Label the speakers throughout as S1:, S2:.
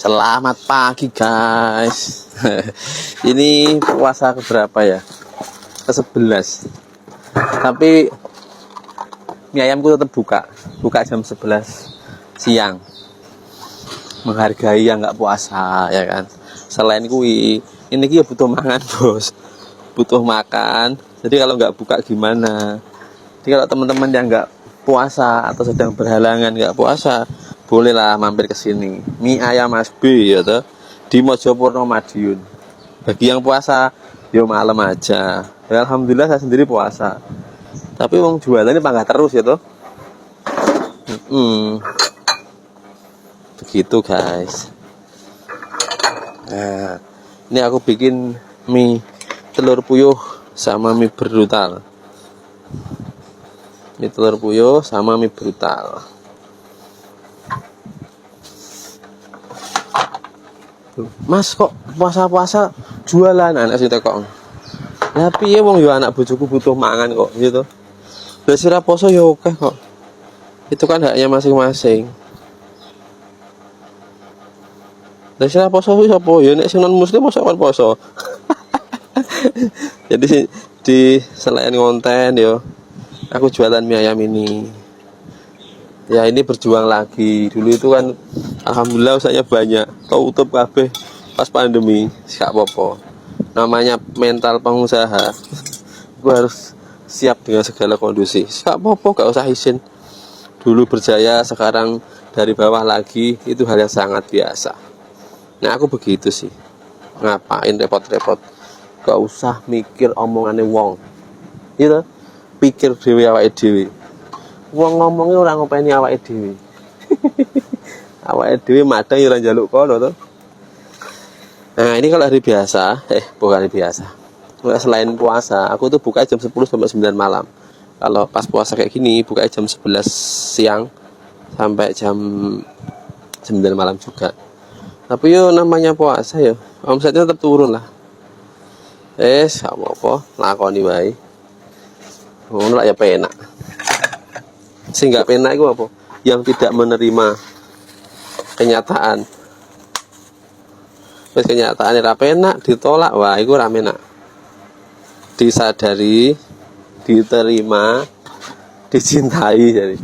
S1: Selamat pagi guys. Ini puasa keberapa ya? Ke-11. Tapi mie ayamku tetap buka jam 11 siang. Menghargai yang nggak puasa ya kan. Selain kui, ini ya butuh makan bos. Butuh makan. Jadi kalau nggak buka gimana? Jadi kalau teman-teman yang nggak puasa atau sedang berhalangan nggak puasa, bolehlah mampir ke sini. Mie ayam Mas B ya toh, di Mojopurno Madiun. Bagi yang puasa, yo malam aja. Ya, alhamdulillah saya sendiri puasa. Tapi wong jualannya panggah terus ya toh. Begitu guys. Nah, ini aku bikin mie telur puyuh sama mie brutal. Mie telur puyuh sama mie brutal. Mas kok puasa-puasa jualan anak sih tekok. Ya piye wong yo anak bojoku butuh mangan kok gitu. Lah sira poso yo akeh kok. Itu kan haknya masing-masing. Lah sira poso kuwi sapa? Ya nek sing non muslim mosok kon poso. Jadi di selain konten yo aku jualan mie ayam ini. Ya ini berjuang lagi. Dulu itu kan alhamdulillah usahanya banyak. Tahu tutup kabeh pas pandemi, gak apa-apa. Namanya mental pengusaha. Gue harus siap dengan segala kondisi. Gak apa-apa, gak usah izin. Dulu berjaya, sekarang dari bawah lagi, itu hal yang sangat biasa. Nah aku begitu sih. Ngapain repot-repot? Gak usah mikir omongannya wong. Gitu. Pikir dhewe awake dhewe. Wong ngomongnya ora ngopeni awake dhewe. Awake dhewe madang ya ora njaluk kono to. Nah, ini kalau hari biasa, bukan hari biasa. Selain puasa, aku tuh buka jam 10 sampai 9 malam. Kalau pas puasa kayak gini, buka jam 11 siang sampai jam 9 malam juga. Tapi yo namanya puasa yo, omsetnya tetap turun lah. Sama apa, lakoni wae. Ngono lah ya penak. Sing gak penak itu apa? Yang tidak menerima kenyataan. Terus kenyataan ra penak ditolak, wah iku ra penak. Disadari, diterima, dicintai jadi.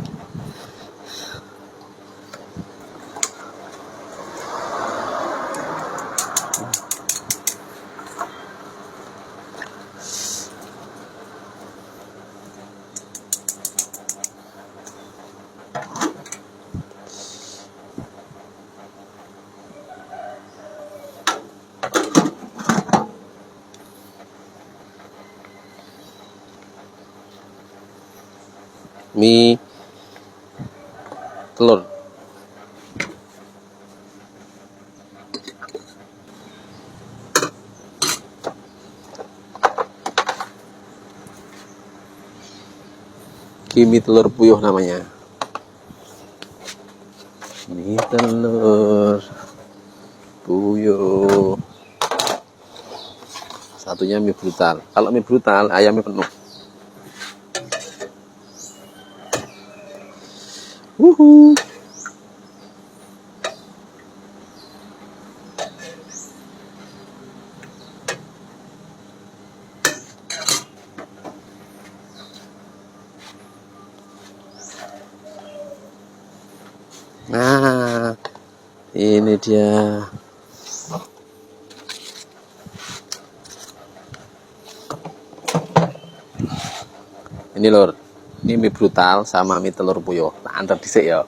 S1: Mie telur mie telur puyuh namanya. Mie telur puyuh. Satunya mie brutal. Kalau mie brutal ayamnya penuh. Wuhu. Nah, ini dia. Ini lur. Ini mie brutal sama mie telur puyuh. Nah, antar dhisik ya.